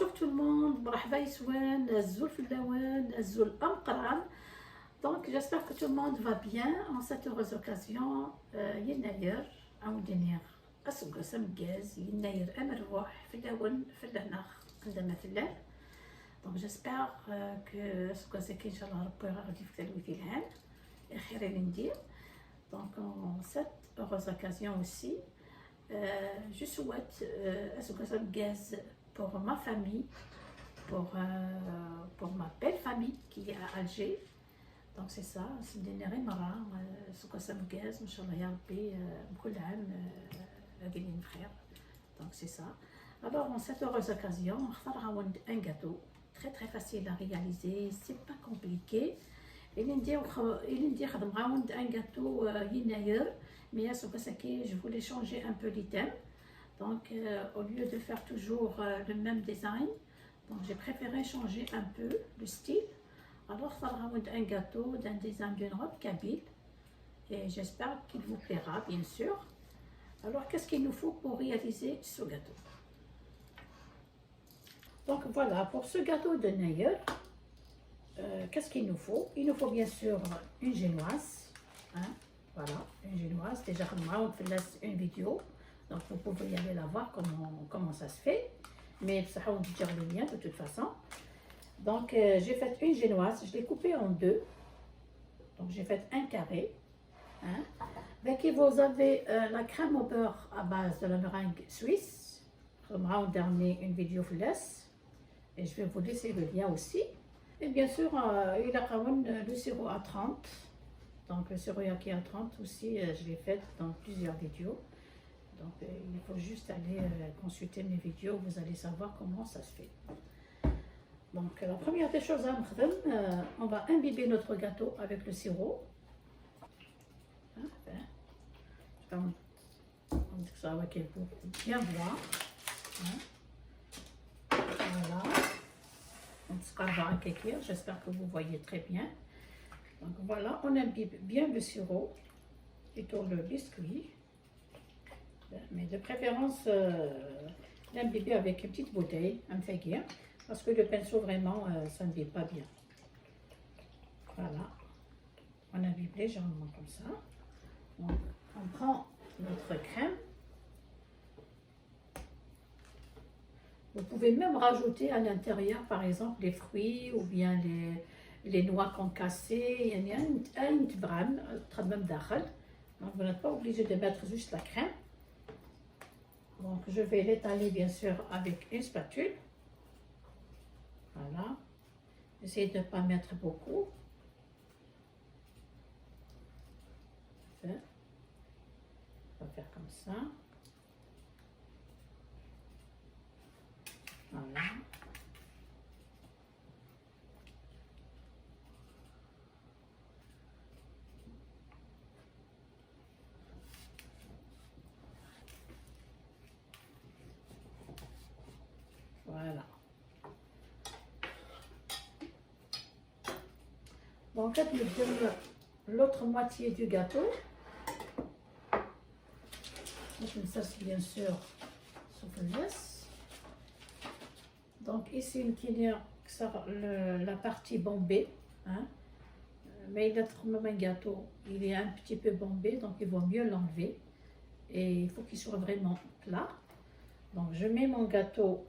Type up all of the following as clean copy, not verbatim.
Bonjour tout le monde, مرحبا يسوان, الزول في اللوان, الزول أمقران. Donc j'espère que tout le monde va bien en cette heureuse occasion. يناير عاود يناير أسوق مكاز يناير أمروح في اللون في الهناخ عندما في الليل. Donc j'espère que أسوق زكي إن شاء الله ربي غادي في تلويث الهان خير اللي ندير. Donc en cette heureuse occasion aussi, je souhaite أسوق مكاز pour ma famille, pour ma belle famille qui est à Alger. Donc c'est ça, c'est des مرة سوق مكاز إن شاء الله يا ربي بكل عام قاعدين بخير. Donc c'est ça. Alors en cette heureuse occasion, on va faire un gâteau très facile à réaliser, c'est pas compliqué. Il ندير un gâteau يناير, mais à ce que je voulais changer un peu l'item. Donc au lieu de faire toujours le même design, donc j'ai préféré changer un peu le style. Alors ça va être un gâteau d'un design d'une robe kabyle et j'espère qu'il vous plaira bien sûr. Alors qu'est-ce qu'il nous faut pour réaliser ce gâteau? Donc voilà, pour ce gâteau de Nayer, qu'est-ce qu'il nous faut? Il nous faut bien sûr une génoise, hein? Voilà, une génoise. Déjà on fait une vidéo, donc vous pouvez y aller la voir comment ça se fait, mais ça va vous dire le lien de toute façon. Donc j'ai fait une génoise, je l'ai coupée en deux, donc j'ai fait un carré, hein? Avec vous avez la crème au beurre à base de la meringue suisse. On dernier une vidéo flash et je vais vous laisser le lien aussi. Et bien sûr il a le sirop à 30, donc le sirop qui à 30 aussi je l'ai fait dans plusieurs vidéos. Donc il faut juste aller consulter mes vidéos, vous allez savoir comment ça se fait. Donc la première des choses à faire, on va imbiber notre gâteau avec le sirop. Donc ça va bien voir. Voilà. J'espère que vous voyez très bien. Donc voilà, on imbibe bien le sirop, plutôt le biscuit. Mais de préférence, l'imbiber avec une petite bouteille, un faguier, parce que le pinceau vraiment, ça ne imbibe pas bien. Voilà, on imbibe légèrement comme ça. Donc, on prend notre crème. Vous pouvez même rajouter à l'intérieur, par exemple, les fruits ou bien les noix concassées. Il y a un bram, donc vous n'êtes pas obligé de mettre juste la crème. Donc je vais l'étaler bien sûr avec une spatule. Voilà. Essayez de ne pas mettre beaucoup. On va faire comme ça. Voilà. Voilà. Bon, en fait, je donne l'autre moitié du gâteau. Donc ça, c'est bien sûr souffleuse. Donc ici, la partie bombée, hein? Mais il a même un gâteau, il est un petit peu bombé, donc il vaut mieux l'enlever. Et il faut qu'il soit vraiment plat. Donc je mets mon gâteau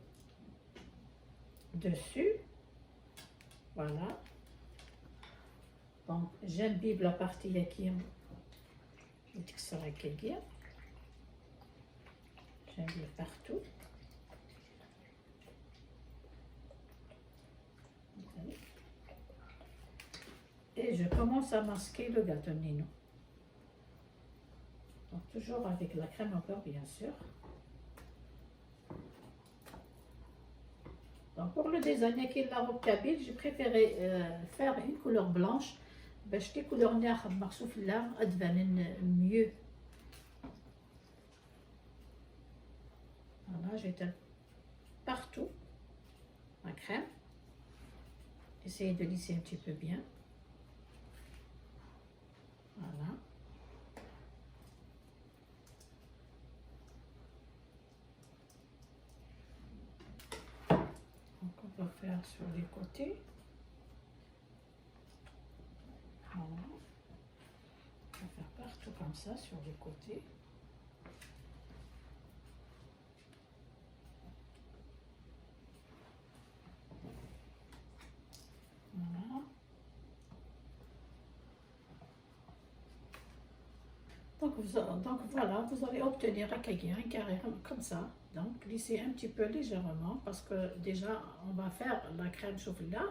dessus. Voilà. Donc j'imbibe la partie qui j'imbibe partout. Et je commence à masquer le gâteau Nino. Donc toujours avec la crème au beurre bien sûr. Donc pour le design qui est la robe kabyle, j'ai préféré faire une couleur blanche. باش les couleurs noires مرصوف là ادفن mieux. Voilà, j'étale partout ma crème. Essayez de lisser un petit peu bien. Voilà. faire sur les côtés. Voilà. On va faire partout comme ça sur les côtés. Voilà. Donc voilà, vous allez obtenir un carré comme ça. Donc glissez un petit peu légèrement parce que déjà on va faire la crème chocolat.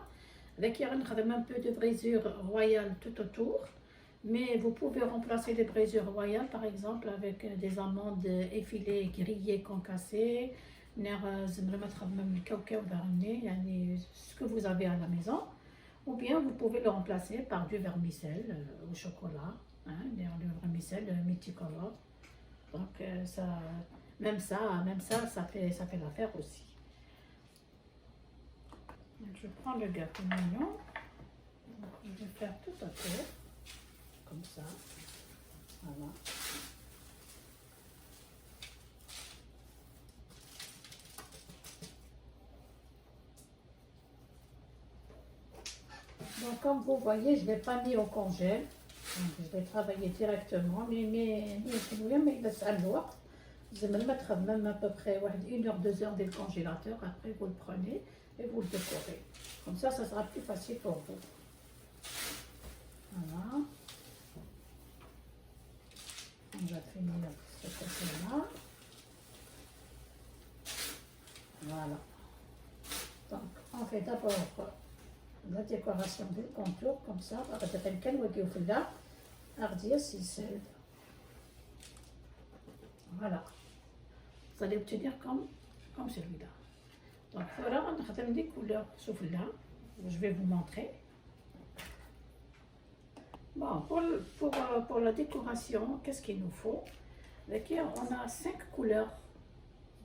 Avec un peu de brisure royale tout autour. Mais vous pouvez remplacer les brisures royales par exemple avec des amandes effilées, grillées, concassées. Ce que vous avez à la maison. Ou bien vous pouvez le remplacer par du vermicelle au chocolat. Hein, le vermicelle multicolore. Donc ça fait l'affaire aussi. Donc, je prends le gâteau mignon. Donc, je vais faire tout à fait comme ça. Voilà. Donc comme vous voyez, je ne l'ai pas mis au congèle. Je vais travailler directement, mais il laisse un jour. Vous allez le mettre même à peu près 1 heure, 2 heures dans le congélateur. Après, vous le prenez et vous le décorez. Comme ça sera plus facile pour vous. Voilà. On va finir ce côté-là. Voilà. Donc, on fait d'abord la décoration du contour, comme ça. Voilà. Vous allez obtenir comme celui-là. Donc voilà, on a des couleurs sauf là. Je vais vous montrer. Bon, pour la décoration, qu'est-ce qu'il nous faut? On a 5 couleurs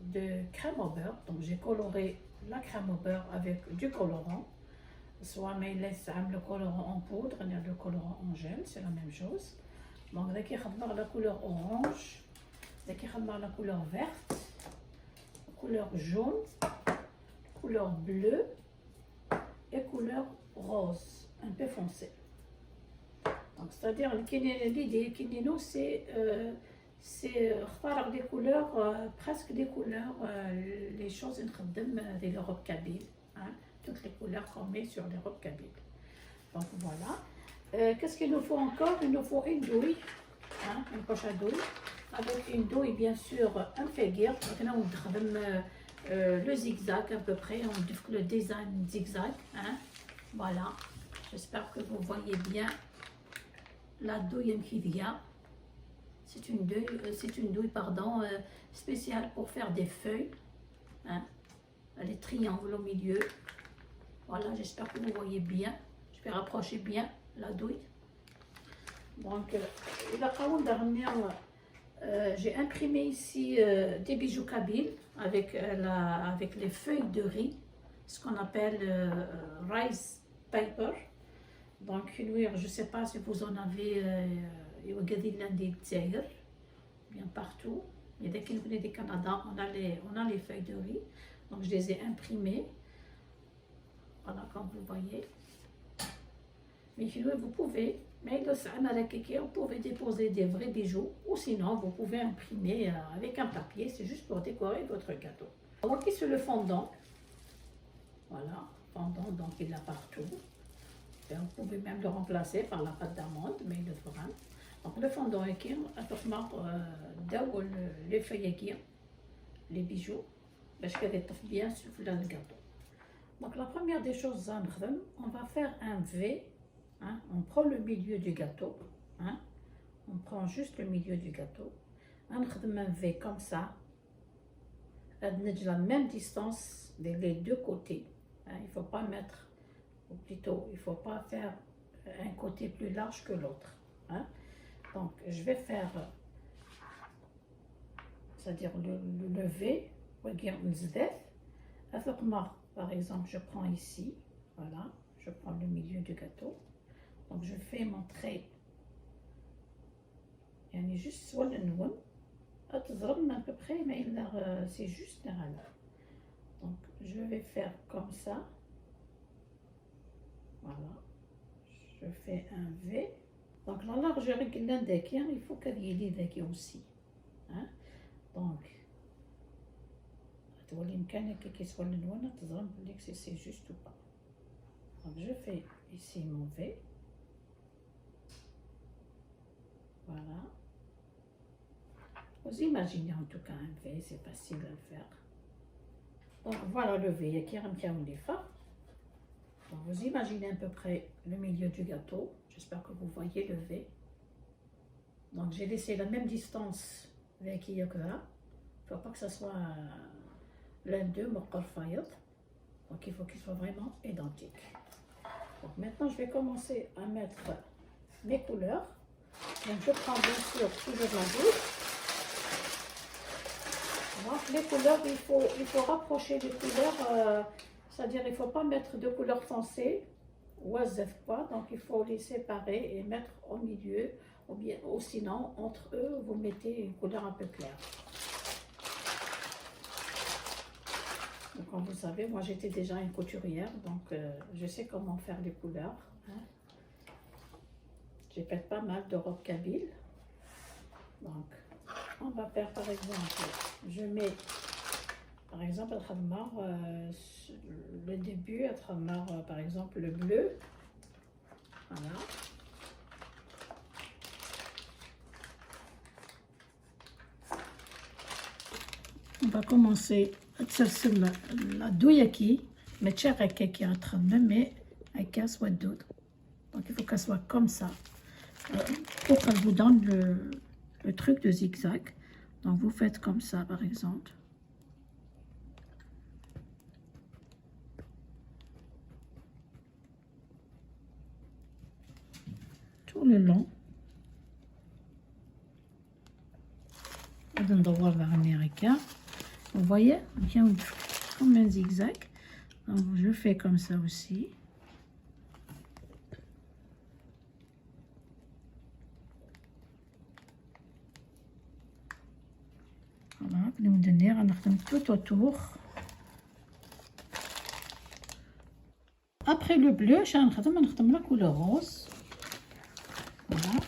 de crème au beurre. Donc j'ai coloré la crème au beurre avec du colorant. Soit mais laisse le colorant en poudre, le colorant en gel, c'est la même chose. Donc la couleur orange, la couleur verte, couleur jaune, couleur bleue et couleur rose, un peu foncé. Donc c'est-à-dire l'idée qui nous c'est des couleurs presque des couleurs les choses de l'Europe kabyle, hein, toutes les couleurs qu'on met sur l'Europe kabyle. Donc voilà. Qu'est-ce qu'il nous faut encore? Il nous faut une douille, hein, une poche à douille. Avec une douille, bien sûr, un figuier. Maintenant, on donne le zigzag à peu près. On dit le design zigzag. Hein. Voilà. J'espère que vous voyez bien la douille Mkivia. C'est une douille, spéciale pour faire des feuilles. Hein. Elle est triangle au milieu. Voilà, j'espère que vous voyez bien. Je vais rapprocher bien la douille. Donc, j'ai imprimé ici des bijoux kabyles avec les feuilles de riz, ce qu'on appelle rice paper. Donc, je ne sais pas si vous en avez bien partout. Et dès qu'il venait du Canada, on a les feuilles de riz. Donc, je les ai imprimées. Voilà, comme vous voyez. Mais vous pouvez, vous pouvez déposer des vrais bijoux ou sinon vous pouvez imprimer avec un papier, c'est juste pour décorer votre gâteau. Voici sur le fondant. Voilà, fondant, donc il est là partout. Et vous pouvez même le remplacer par la pâte d'amande, mais il le fera. Donc le fondant est qui, les feuilles les bijoux, parce qu'elle est bien sur le gâteau. Donc la première des choses, on va faire un V. Hein, on prend le milieu du gâteau, hein, on prend juste le milieu du gâteau, on fait un V comme ça, à la même distance des deux côtés, hein, il ne faut pas mettre, ou plutôt il ne faut pas faire un côté plus large que l'autre. Hein. Donc je vais faire, c'est-à-dire le V, par exemple je prends ici, voilà, je prends le milieu du gâteau. Donc je fais mon trait. Juste à peu près, mais c'est juste là. Donc je vais faire comme ça. Voilà, je fais un V. Donc la largeur qui il faut qu'elle y ait aussi. Hein? Donc, c'est juste ou pas. Donc je fais ici mon V. Voilà. Vous imaginez en tout cas un V, c'est facile à le faire. Donc voilà le V qui est un petit peu. Donc vous imaginez à peu près le milieu du gâteau. J'espère que vous voyez le V. Donc j'ai laissé la même distance avec Yokra. Il ne faut pas que ça soit l'un d'eux, donc il faut qu'ils soient vraiment identiques. Donc maintenant je vais commencer à mettre mes couleurs. Donc je prends bien sûr toujours la douce. Donc les couleurs, il faut rapprocher les couleurs, c'est-à-dire il ne faut pas mettre de couleurs foncées ou pas, donc il faut les séparer et mettre au milieu, ou sinon entre eux vous mettez une couleur un peu claire. Donc, comme vous savez, moi j'étais déjà une couturière, donc je sais comment faire les couleurs. Hein. J'ai fait pas mal de robes kabyle. Donc, on va faire par exemple, je mets par exemple le début, par exemple le bleu. Voilà. On va commencer sur la douillaki, mais tcharaka qui est en train de mais avec soit d'autre. Donc il faut qu'elle soit comme ça pour qu'elle vous donne le truc de zigzag. Donc vous faites comme ça par exemple. Tout le long. On doit voir l'américain. Vous voyez, bien comme un zigzag. Donc je fais comme ça aussi. Voilà, nous donner tout autour. Après le bleu, je vais la couleur rose. Voilà.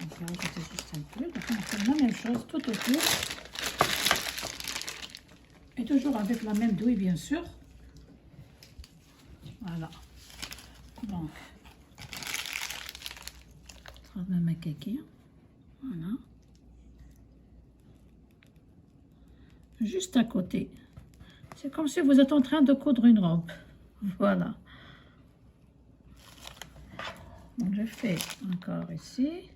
Je vais rajouter juste un peu. Donc on fait la même chose tout autour. Et toujours avec la même douille, bien sûr. Voilà. Donc, on va mettre voilà. Juste à côté. C'est comme si vous êtes en train de coudre une robe. Voilà. Donc, je fais encore ici.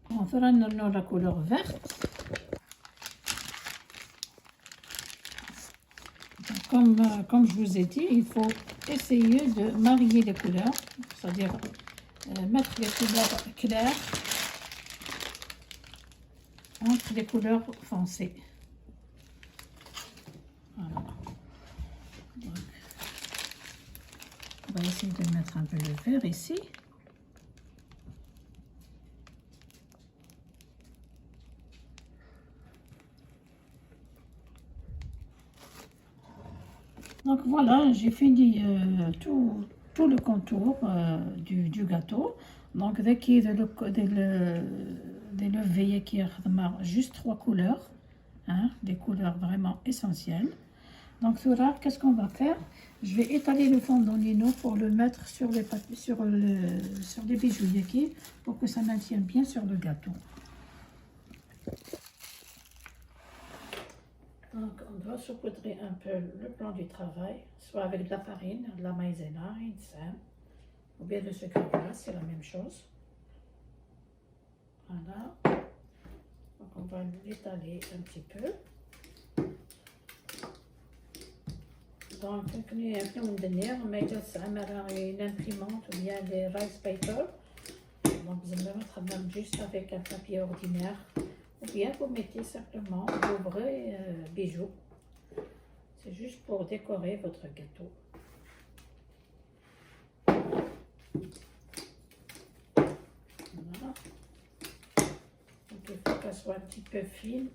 On fera la couleur verte. Comme je vous ai dit, il faut essayer de marier les couleurs, c'est-à-dire mettre les couleurs claires entre les couleurs foncées. Voilà. Donc, on va essayer de mettre un peu le vert ici. Donc voilà, j'ai fini tout le contour du gâteau. Donc dès qu'il y a des levées qui ont juste 3 couleurs, hein, des couleurs vraiment essentielles. Donc là, qu'est-ce qu'on va faire? Je vais étaler le fondant lino pour le mettre sur les bijoux yaki pour que ça maintienne bien sur le gâteau. Donc, on doit saupoudrer un peu le plan du travail, soit avec de la farine, de la maïzena, ou bien le sucre glace, c'est la même chose. Voilà. Donc, on va l'étaler un petit peu. Donc, on met une imprimante ou bien des rice paper. Donc, vous allez mettre même juste avec un papier ordinaire. Ou bien vous mettez simplement vos vrais bijoux. C'est juste pour décorer votre gâteau. Voilà. qu'elle soit un petit peu fine,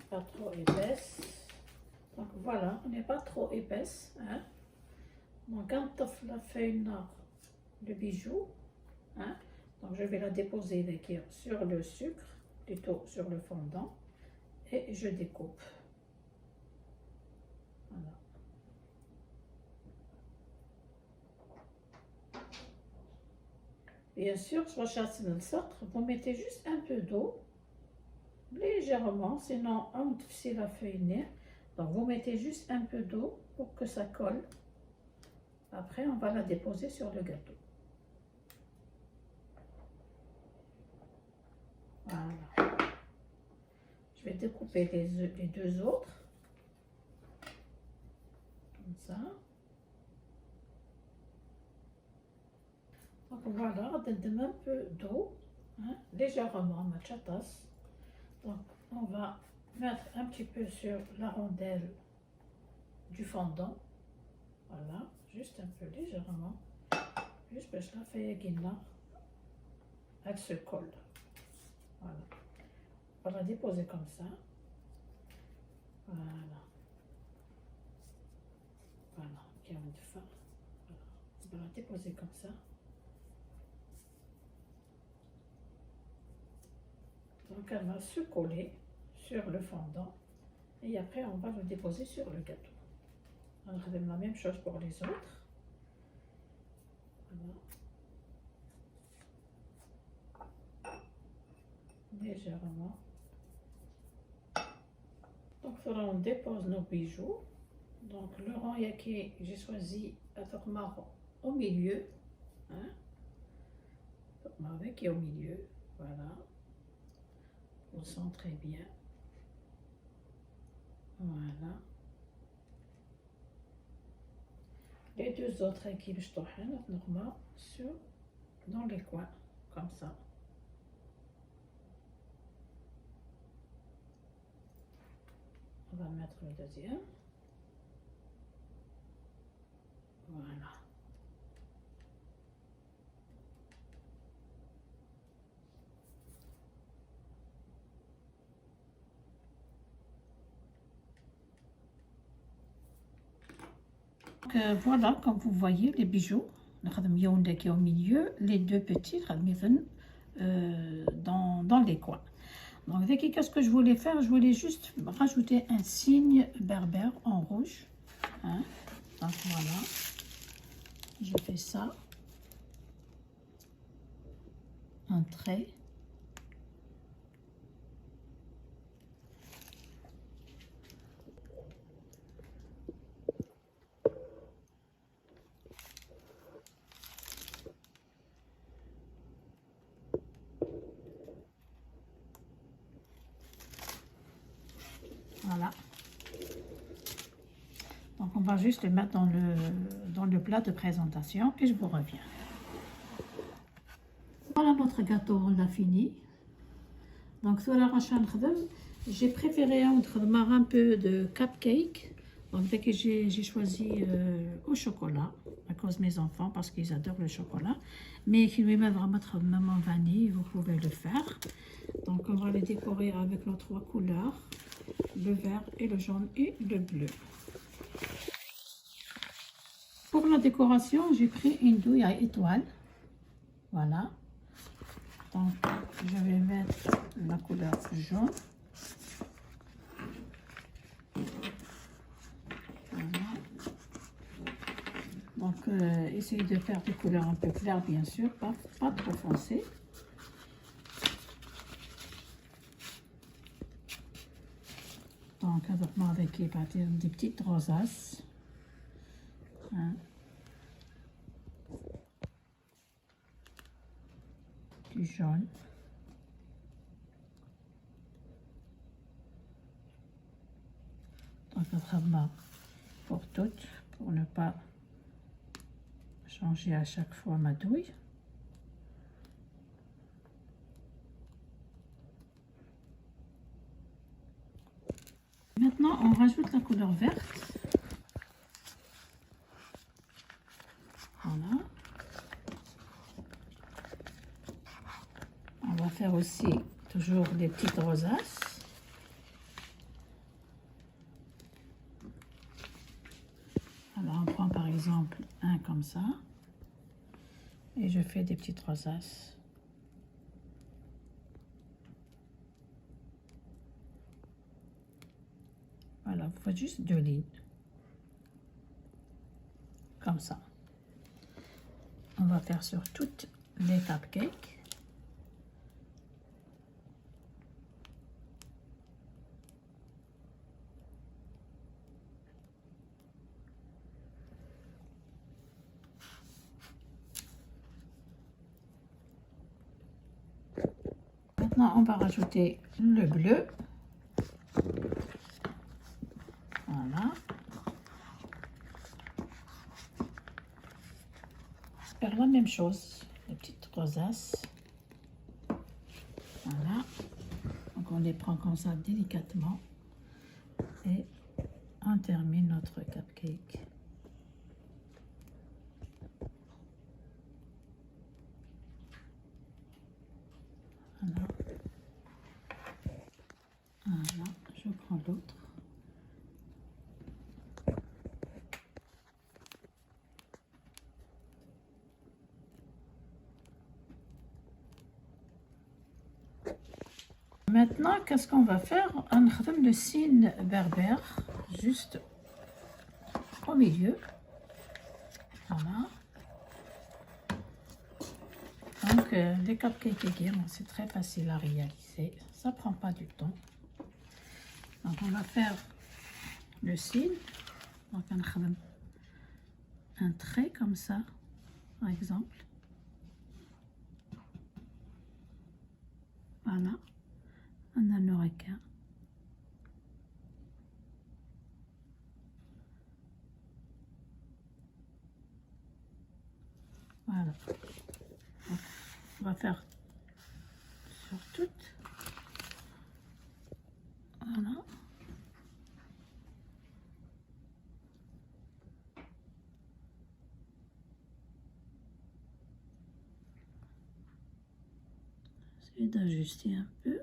pas trop épaisse. Donc voilà, on n'est pas trop épaisse. Hein. Donc quand on a fait le bijou, hein, donc je vais la déposer sur le sucre, plutôt sur le fondant, et je découpe. Voilà. Bien sûr, vous mettez juste un peu d'eau, légèrement, sinon on tfssi la feuille. Donc vous mettez juste un peu d'eau pour que ça colle. Après, on va la déposer sur le gâteau. Voilà. Je vais découper les deux autres. Comme ça. Donc voilà, on donne un peu d'eau, hein, légèrement, machatas. Donc on va mettre un petit peu sur la rondelle du fondant. Voilà, juste un peu légèrement. Juste parce que la feuille elle se colle. Voilà. On va la déposer comme ça. Voilà. Voilà, on va la déposer comme ça. Donc elle va se coller sur le fondant et après on va le déposer sur le gâteau. On va faire la même chose pour les autres. Voilà. Légèrement. Donc là on dépose nos bijoux. Donc le rang yaki, j'ai choisi un marron au milieu. Hein? Avec et au milieu. Voilà. On sent très bien. Voilà. Les deux autres équipes, je normal dans les coins, comme ça. On va mettre le deuxième. Voilà. Donc, voilà, comme vous voyez, les bijoux, qui est au milieu, les deux petits, dans les coins. Donc, qu'est-ce que je voulais faire? Je voulais juste rajouter un signe berbère en rouge. Hein? Donc, voilà. Je fais ça. Un trait. Voilà. Donc, on va juste le mettre dans le plat de présentation et je vous reviens. Voilà notre gâteau, on l'a fini. Donc, sur la rachan, j'ai préféré un peu de cupcake. Donc, dès que j'ai choisi au chocolat, à cause de mes enfants, parce qu'ils adorent le chocolat. Mais qui lui met vraiment même en vanille, vous pouvez le faire. Donc, on va le décorer avec nos trois couleurs, le vert et le jaune et le bleu. Pour la décoration, j'ai pris une douille à étoiles. Voilà. Donc, je vais mettre la couleur jaune. Voilà. Donc, essayez de faire des couleurs un peu claires, bien sûr, pas trop foncées. Donc, avec des petites rosaces. Hein. Du jaune. Donc, pour toutes, pour ne pas changer à chaque fois ma douille. Maintenant, on rajoute la couleur verte. Voilà. On va faire aussi toujours des petites rosaces. Alors on prend par exemple un comme ça et je fais des petites rosaces. Voilà, vous faites juste 2 lignes comme ça. On va faire sur toutes les cupcakes. Maintenant, on va rajouter le bleu. Voilà. Faire la même chose, les petites rosaces. Voilà. Donc, on les prend comme ça délicatement. Et on termine notre cupcake. Voilà. Voilà, je prends l'autre. Maintenant, qu'est-ce qu'on va faire? On va faire le signe berbère, juste au milieu. Voilà. Donc, les cupcakes aiguilles, c'est très facile à réaliser. Ça prend pas du temps. Donc, on va faire le signe. Donc, on va faire un trait comme ça, par exemple. Voilà. On a le requin. Voilà. Donc, on va faire sur toutes. Voilà. J'essaie d'ajuster un peu.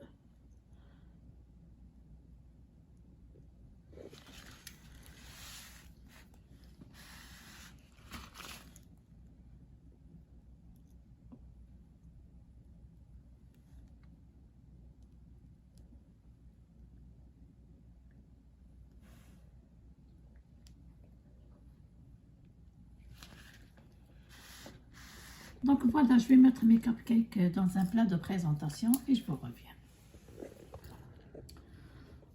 Donc voilà, je vais mettre mes cupcakes dans un plat de présentation et je vous reviens.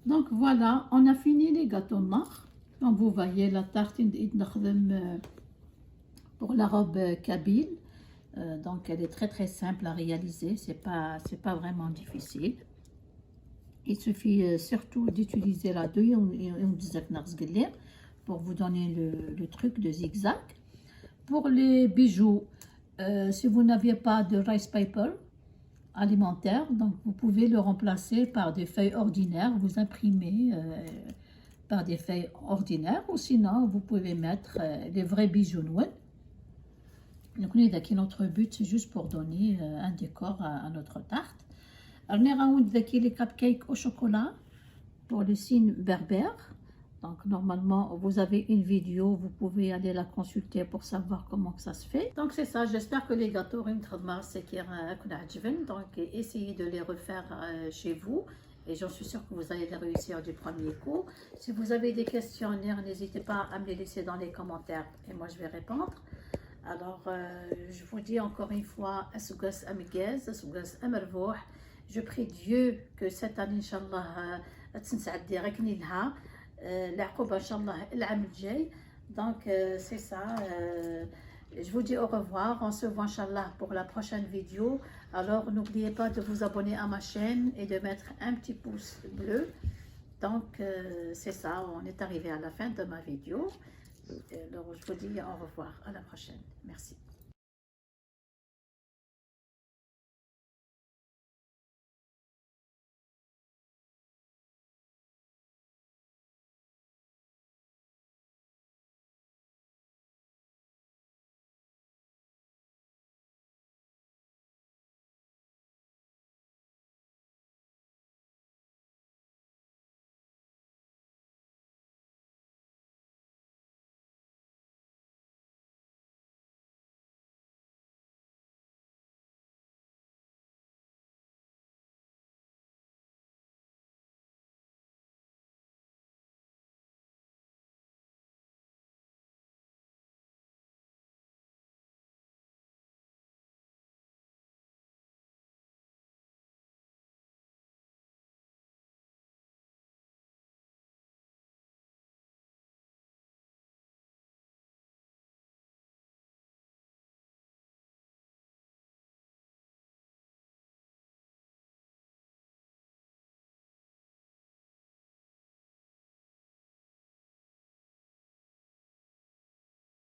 Donc voilà, on a fini les gâteaux noirs. Donc vous voyez la tartine pour la robe kabyle. Donc elle est très simple à réaliser, c'est pas vraiment difficile. Il suffit surtout d'utiliser la douille pour vous donner le truc de zigzag. Pour les bijoux, si vous n'aviez pas de rice paper alimentaire, donc vous pouvez le remplacer par des feuilles ordinaires, vous imprimez par des feuilles ordinaires, ou sinon vous pouvez mettre les vrais bijoux noués. Donc notre but c'est juste pour donner un décor à notre tarte. Alors on a les cupcakes au chocolat pour le signe berbère. Donc normalement vous avez une vidéo, vous pouvez aller la consulter pour savoir comment ça se fait. Donc c'est ça, j'espère que les gâteaux donc essayez de les refaire chez vous et j'en suis sûre que vous allez les réussir du premier coup. Si vous avez des questions, n'hésitez pas à me les laisser dans les commentaires et moi je vais répondre. Alors je vous dis encore une fois, je prie Dieu que cette année Inch'Allah donc c'est ça, je vous dis au revoir, on se voit Inch'Allah pour la prochaine vidéo. Alors n'oubliez pas de vous abonner à ma chaîne et de mettre un petit pouce bleu. Donc c'est ça, on est arrivé à la fin de ma vidéo. Alors je vous dis au revoir, à la prochaine.